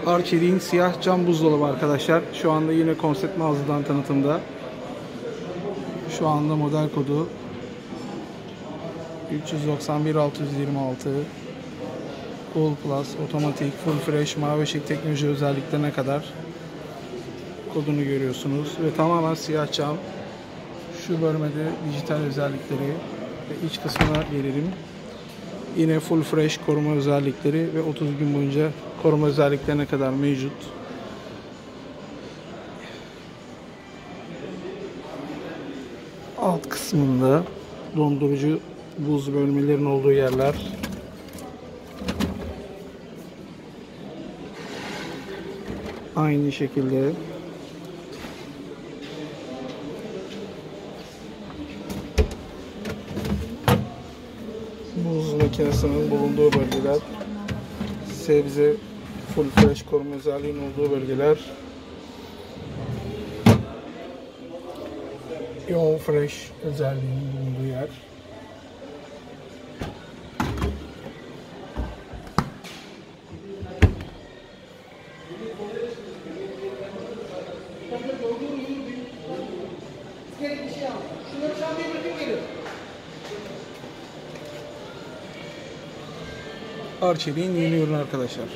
Arçelik'in siyah cam buzdolabı arkadaşlar. Şu anda yine konsept mağazadan tanıtımda. Şu anda model kodu 391-626. Cool Plus, otomatik, full fresh, mavi ışık teknoloji özelliklerine kadar kodunu görüyorsunuz. Ve tamamen siyah cam. Şu bölmede dijital özellikleri ve iç kısmına gelelim. Yine full fresh koruma özellikleri ve 30 gün boyunca koruma özelliklerine kadar mevcut. Alt kısmında dondurucu buz bölmelerin olduğu yerler. Aynı şekilde buz makinesinin bulunduğu bölgeler, sebze full fresh koruma özelliğinin olduğu bölgeler, yoğun fresh özelliğinin bulunduğu yer. Arçelik'in yeni ürünü arkadaşlar.